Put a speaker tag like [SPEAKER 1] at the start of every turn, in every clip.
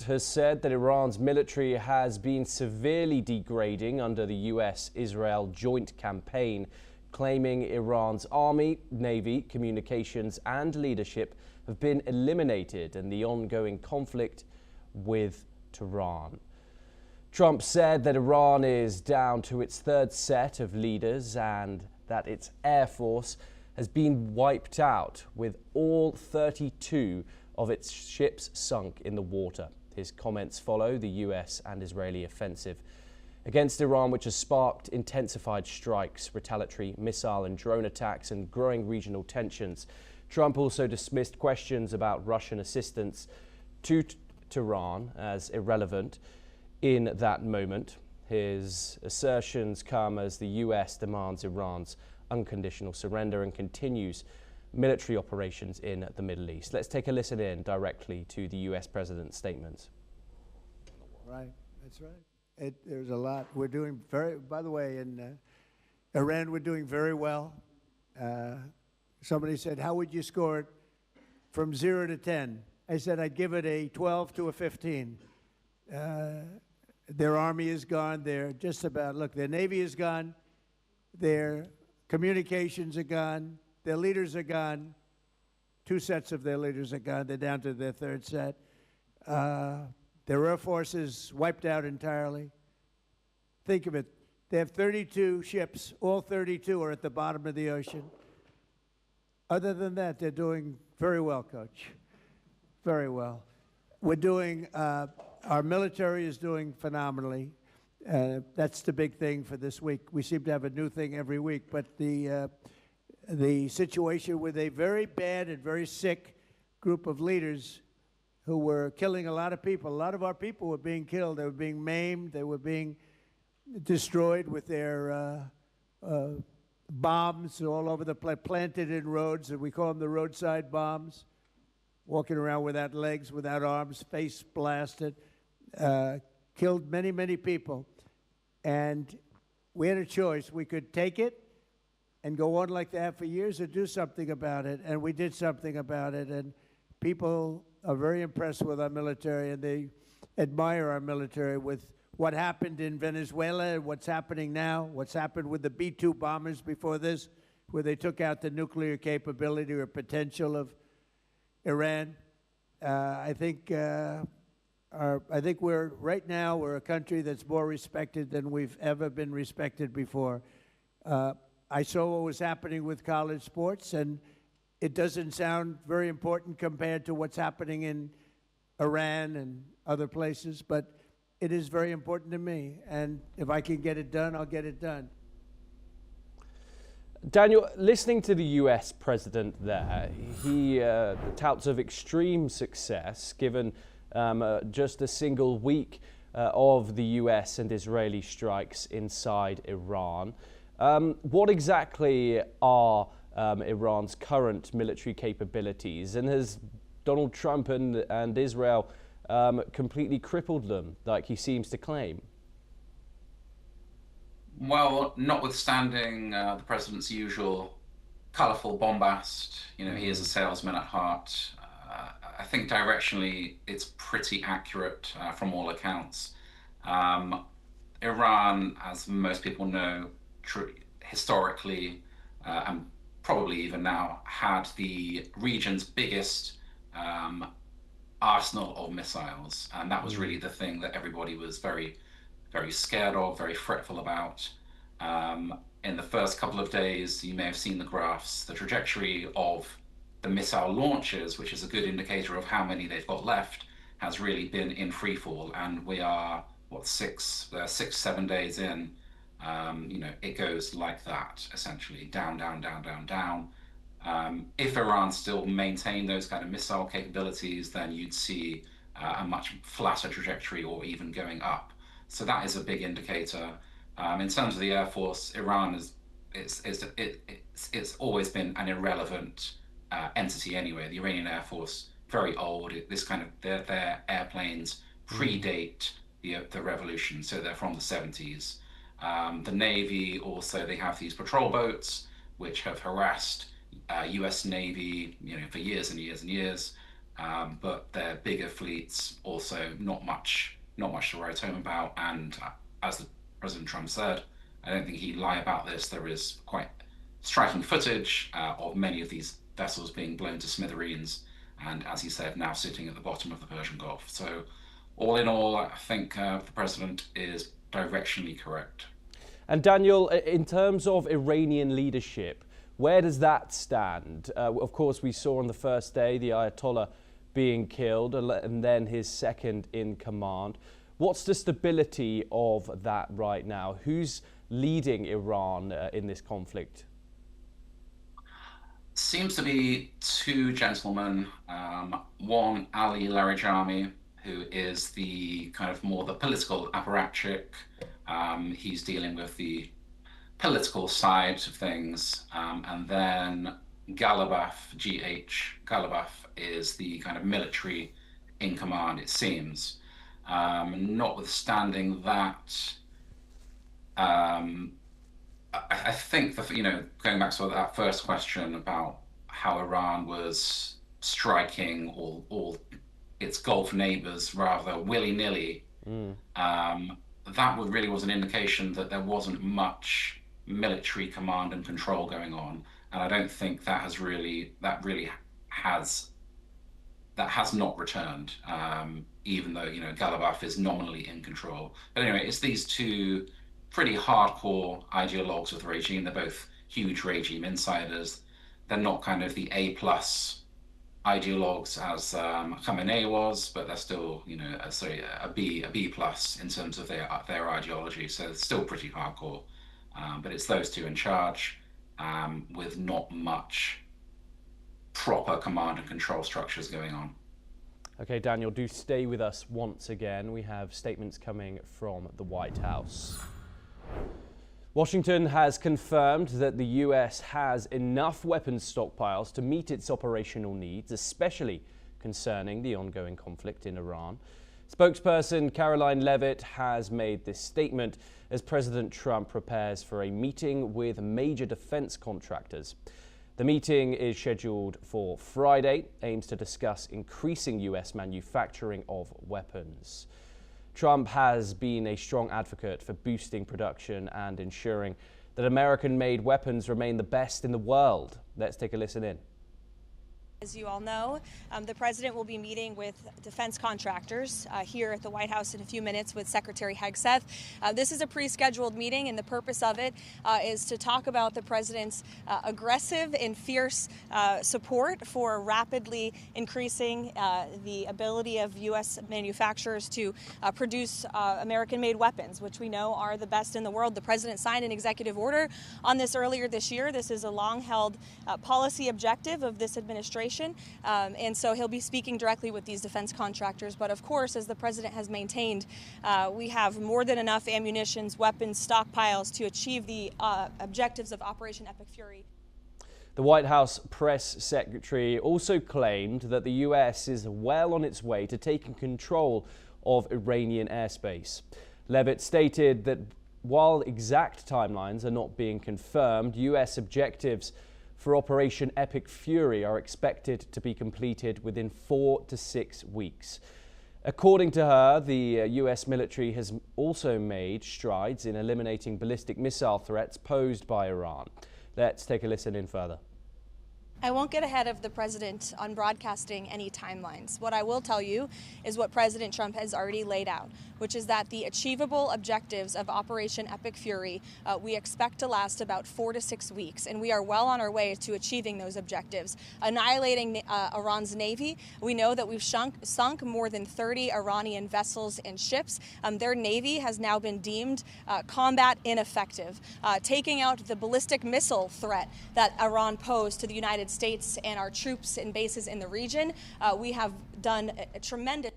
[SPEAKER 1] has said that Iran's military has been severely degrading under the US-Israel joint campaign, claiming Iran's army, navy, communications and leadership have been eliminated in the ongoing conflict with Tehran. Trump said that Iran is down to its third set of leaders and that its air force has been wiped out, with all 32 of its ships sunk in the water. His comments follow the US and Israeli offensive against Iran, which has sparked intensified strikes, retaliatory missile and drone attacks, and growing regional tensions. Trump also dismissed questions about Russian assistance to Tehran as irrelevant in that moment. His assertions come as the US demands Iran's unconditional surrender and continues military operations in the Middle East. Let's take a listen in directly to the US president's statements.
[SPEAKER 2] Right, that's right. There's a lot. We're doing by the way, in Iran, we're doing very well. Somebody said, how would you score it from 0 to 10? I said, I'd give it a 12 to a 15. Their army is gone. They're just about, look, their navy is gone. Their communications are gone. Their leaders are gone. 2 sets of their leaders are gone. They're down to their third set. Their air force is wiped out entirely. Think of it. They have 32 ships. All 32 are at the bottom of the ocean. Other than that, they're doing very well, Coach. Very well. We're doing, our military is doing phenomenally. That's the big thing for this week. We seem to have a new thing every week, but the situation with a very bad and very sick group of leaders who were killing a lot of people. A lot of our people were being killed. They were being maimed. They were being destroyed with their bombs all over the place, planted in roads, and we call them the roadside bombs, walking around without legs, without arms, face blasted, killed many, many people. And we had a choice. We could take it and go on like that for years or do something about it. And we did something about it. And people are very impressed with our military, and they admire our military with what happened in Venezuela and what's happening now, what's happened with the B-2 bombers before this, where they took out the nuclear capability or potential of Iran. I think we're right now we're a country that's more respected than we've ever been respected before. I saw what was happening with college sports, and it doesn't sound very important compared to what's happening in Iran and other places, but it is very important to me. And if I can get it done, I'll get it done.
[SPEAKER 1] Daniel, listening to the US president there, he touts of extreme success given just a single week of the US and Israeli strikes inside Iran. What exactly are Iran's current military capabilities, and has Donald Trump and Israel completely crippled them like he seems to claim?
[SPEAKER 3] Well, notwithstanding the president's usual colorful bombast, he is a salesman at heart. I think directionally it's pretty accurate from all accounts. Iran, as most people know, historically and probably even now, had the region's biggest arsenal of missiles, and that was really the thing that everybody was very, very scared of, very fretful about. In the first couple of days, you may have seen the graphs, the trajectory of the missile launches, which is a good indicator of how many they've got left, has really been in free fall, and we are, what, 7 days in. It goes like that, essentially, down, down, down, down, down. If Iran still maintained those kind of missile capabilities, then you'd see a much flatter trajectory or even going up. So that is a big indicator. In terms of the Air Force, Iran it's always been an irrelevant entity anyway. The Iranian Air Force, very old. Their airplanes predate the revolution, so they're from the 70s. The Navy also, they have these patrol boats which have harassed US Navy, for years and years and years. but their bigger fleets also not much to write home about. And as President Trump said, I don't think he'd lie about this. There is quite striking footage of many of these vessels being blown to smithereens, and as he said, now sitting at the bottom of the Persian Gulf. So, all in all, I think the president is directionally correct.
[SPEAKER 1] And Daniel, in terms of Iranian leadership, where does that stand? Of course, we saw on the first day the Ayatollah being killed and then his second in command. What's the stability of that right now? Who's leading Iran in this conflict?
[SPEAKER 3] Seems to be two gentlemen. One, Ali Larijani, who is the kind of more the political apparatchik. He's dealing with the political side of things. And then Ghalibaf, GH Ghalibaf, is the kind of military in command, it seems. Notwithstanding that, I think that, going back to that first question about how Iran was striking all its Gulf neighbors rather willy-nilly, that really was an indication that there wasn't much military command and control going on, and I don't think that has not returned, even though Ghalibaf is nominally in control. But anyway, it's these two pretty hardcore ideologues of the regime. They're both huge regime insiders. They're not kind of the A+ ideologues as Khamenei was, but they're still, a B+ in terms of their ideology. So it's still pretty hardcore. But it's those two in charge, with not much proper command and control structures going on.
[SPEAKER 1] Okay, Daniel, do stay with us once again. We have statements coming from the White House. Washington has confirmed that the US has enough weapons stockpiles to meet its operational needs, especially concerning the ongoing conflict in Iran. Spokesperson Caroline Leavitt has made this statement as President Trump prepares for a meeting with major defense contractors. The meeting is scheduled for Friday, aims to discuss increasing US manufacturing of weapons. Trump has been a strong advocate for boosting production and ensuring that American-made weapons remain the best in the world. Let's take a listen in.
[SPEAKER 4] As you all know, the president will be meeting with defense contractors here at the White House in a few minutes with Secretary Hegseth. This is a pre-scheduled meeting, and the purpose of it is to talk about the president's aggressive and fierce support for rapidly increasing the ability of U.S. manufacturers to produce American-made weapons, which we know are the best in the world. The president signed an executive order on this earlier this year. This is a long-held policy objective of this administration. And so he'll be speaking directly with these defense contractors. But of course, as the president has maintained, we have more than enough ammunition, weapons, stockpiles to achieve the objectives of Operation Epic Fury.
[SPEAKER 1] The White House press secretary also claimed that the US is well on its way to taking control of Iranian airspace. Leavitt stated that while exact timelines are not being confirmed, US objectives for Operation Epic Fury are expected to be completed within 4 to 6 weeks. According to her, the US military has also made strides in eliminating ballistic missile threats posed by Iran. Let's take a listen in further.
[SPEAKER 4] I won't get ahead of the president on broadcasting any timelines. What I will tell you is what President Trump has already laid out, which is that the achievable objectives of Operation Epic Fury we expect to last about 4 to 6 weeks, and we are well on our way to achieving those objectives. Annihilating Iran's navy, we know that we've sunk more than 30 Iranian vessels and ships. Their navy has now been deemed combat ineffective. Taking out the ballistic missile threat that Iran posed to the United States and our troops and bases in the region, we have done a tremendous.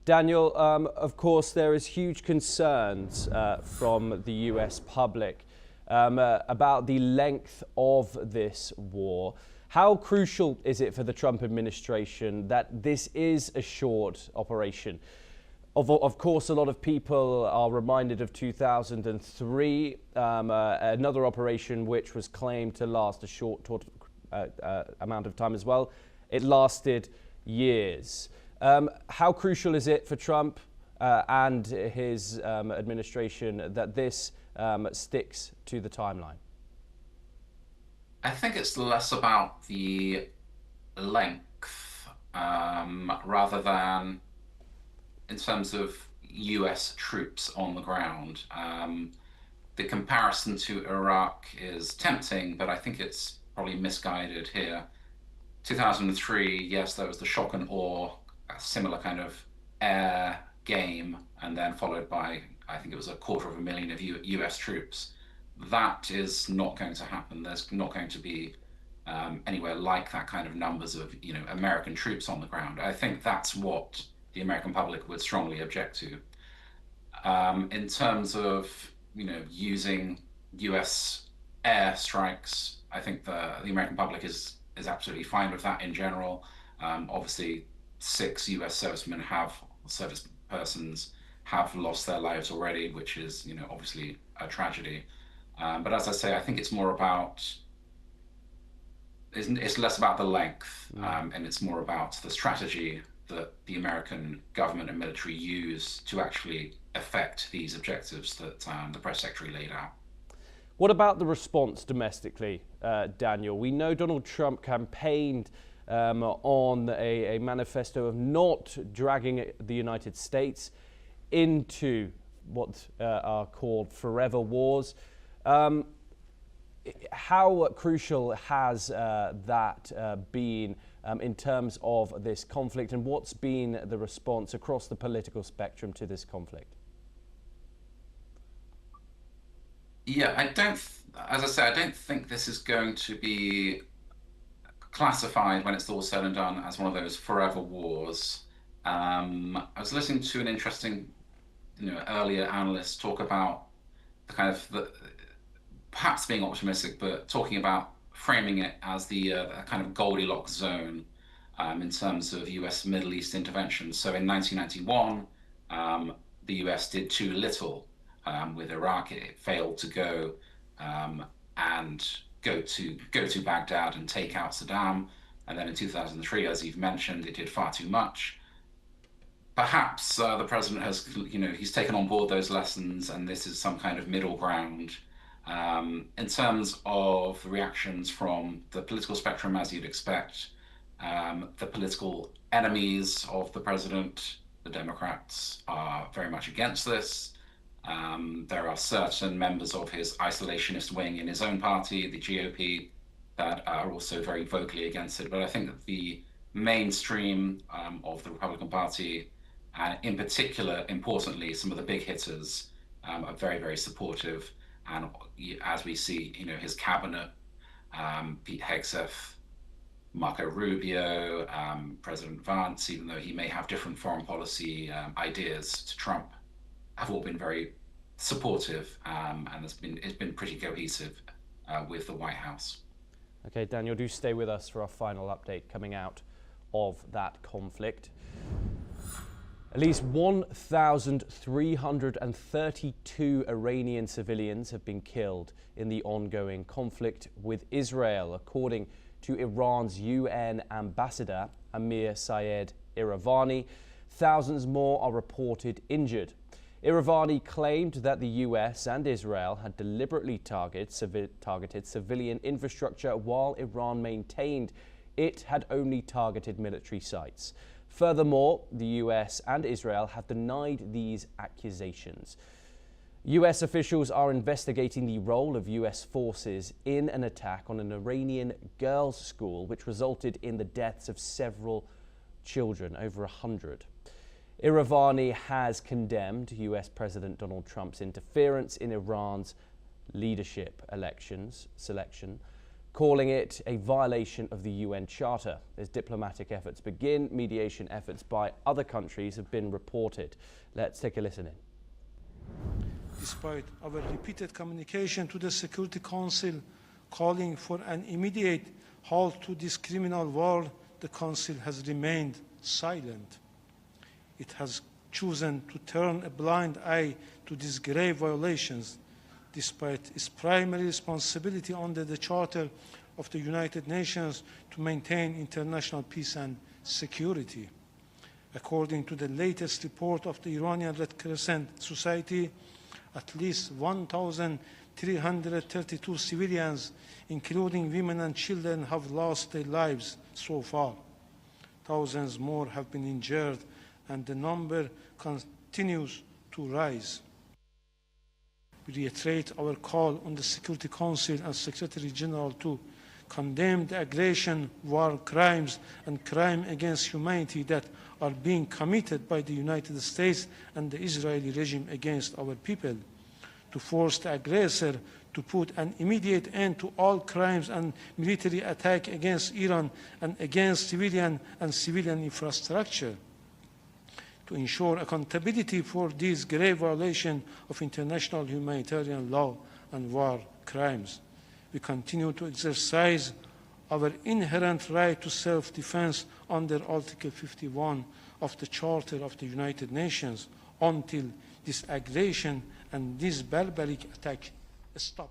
[SPEAKER 1] Daniel, of course, there is huge concerns from the US public about the length of this war. How crucial is it for the Trump administration that this is a short operation? Of course, a lot of people are reminded of 2003, another operation which was claimed to last a short amount of time as well. it lasted years. How crucial is it for Trump and his administration that this sticks to the timeline?
[SPEAKER 3] I think it's less about the length rather than in terms of US troops on the ground. The comparison to Iraq is tempting, but I think it's probably misguided here. 2003, yes, there was the shock and awe, a similar kind of air game, and then followed by, I think it was 250,000 of US troops. That is not going to happen. There's not going to be anywhere like that kind of numbers of American troops on the ground. I think that's what the American public would strongly object to. In terms of using US air strikes, I think the American public is absolutely fine with that in general. Obviously, 6 US service persons have lost their lives already, which is obviously a tragedy. But as I say, I think it's more about it's less about the length, and it's more about the strategy that the American government and military use to actually affect these objectives that the press secretary laid out.
[SPEAKER 1] What about the response domestically, Daniel? We know Donald Trump campaigned on a manifesto of not dragging the United States into what are called forever wars. How crucial has that been in terms of this conflict, and what's been the response across the political spectrum to this conflict?
[SPEAKER 3] Yeah, as I say, I don't think this is going to be classified when it's all said and done as one of those forever wars. I was listening to an interesting, earlier analyst talk about the kind of perhaps being optimistic, but talking about framing it as the kind of Goldilocks zone in terms of US Middle East intervention. So in 1991, the US did too little with Iraq. It failed to go and go to Baghdad and take out Saddam. And then in 2003, as you've mentioned, it did far too much. Perhaps the president has, he's taken on board those lessons, and this is some kind of middle ground. In terms of the reactions from the political spectrum, as you'd expect, the political enemies of the president, the Democrats, are very much against this. There are certain members of his isolationist wing in his own party, the GOP, that are also very vocally against it. But I think that the mainstream of the Republican Party, and in particular, importantly, some of the big hitters, are very, very supportive. And as we see, his cabinet, Pete Hegseth, Marco Rubio, President Vance, even though he may have different foreign policy ideas to Trump, have all been very supportive, and it's been pretty cohesive with the White House.
[SPEAKER 1] Okay, Daniel, do stay with us for our final update coming out of that conflict. At least 1,332 Iranian civilians have been killed in the ongoing conflict with Israel, according to Iran's UN ambassador, Amir Sayed Iravani. Thousands more are reported injured. Iravani claimed that the US and Israel had deliberately targeted civilian infrastructure, while Iran maintained it had only targeted military sites. Furthermore, the US and Israel have denied these accusations. US officials are investigating the role of US forces in an attack on an Iranian girls' school, which resulted in the deaths of several children, over 100. Iravani has condemned US President Donald Trump's interference in Iran's leadership selection, calling it a violation of the UN Charter. As diplomatic efforts begin, mediation efforts by other countries have been reported. Let's take a listen in.
[SPEAKER 5] Despite our repeated communication to the Security Council calling for an immediate halt to this criminal war, the Council has remained silent. It has chosen to turn a blind eye to these grave violations, despite its primary responsibility under the Charter of the United Nations to maintain international peace and security. According to the latest report of the Iranian Red Crescent Society, at least 1,332 civilians, including women and children, have lost their lives so far. Thousands more have been injured, and the number continues to rise. We reiterate our call on the Security Council and Secretary General to condemn the aggression, war crimes, and crime against humanity that are being committed by the United States and the Israeli regime against our people, to force the aggressor to put an immediate end to all crimes and military attack against Iran and against civilian and civilian infrastructure, to ensure accountability for these grave violations of international humanitarian law and war crimes. We continue to exercise our inherent right to self-defense under Article 51 of the Charter of the United Nations until this aggression and this barbaric attack stop.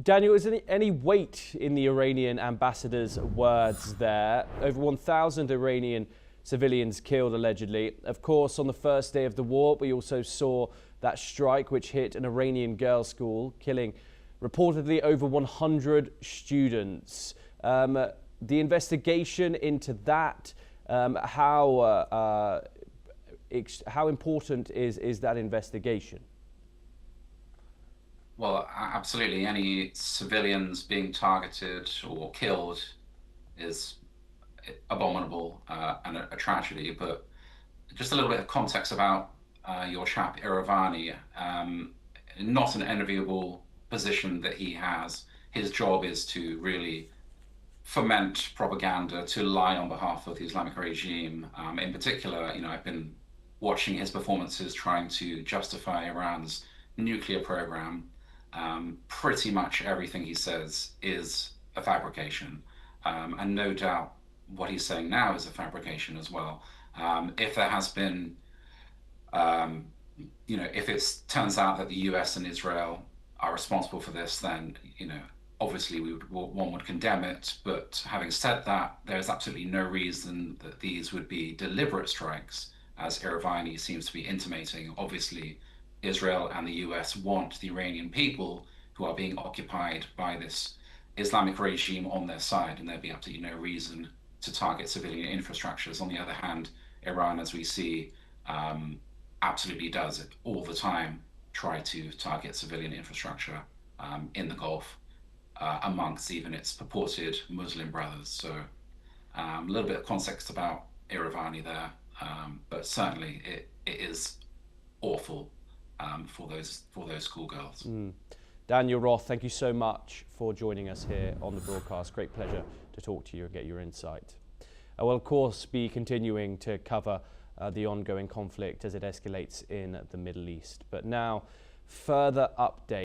[SPEAKER 1] Daniel, is there any weight in the Iranian ambassador's words there? Over 1,000 Iranian civilians killed, allegedly. Of course, on the first day of the war, we also saw that strike which hit an Iranian girls' school, killing reportedly over 100 students. The investigation into that, how important is that investigation?
[SPEAKER 3] Well, absolutely. Any civilians being targeted or killed is abominable and a tragedy. But just a little bit of context about your chap Iravani. Not an enviable position that he has. His job is to really foment propaganda, to lie on behalf of the Islamic regime. In particular, I've been watching his performances trying to justify Iran's nuclear program. Pretty much everything he says is a fabrication, and no doubt what he's saying now is a fabrication as well. If there has been, if it turns out that the US and Israel are responsible for this, then obviously one would condemn it. But having said that, there's absolutely no reason that these would be deliberate strikes, as Iravani seems to be intimating. Obviously, Israel and the US want the Iranian people who are being occupied by this Islamic regime on their side, and there'd be absolutely no reason to target civilian infrastructures. On the other hand, Iran, as we see, absolutely does it all the time, try to target civilian infrastructure in the Gulf, amongst even its purported Muslim brothers. So a little bit of context about Iravani there, but certainly it is awful for those schoolgirls.
[SPEAKER 1] Daniel Roth, thank you so much for joining us here on the broadcast. Great pleasure to talk to you and get your insight. We'll of course be continuing to cover the ongoing conflict as it escalates in the Middle East. But now, further updates.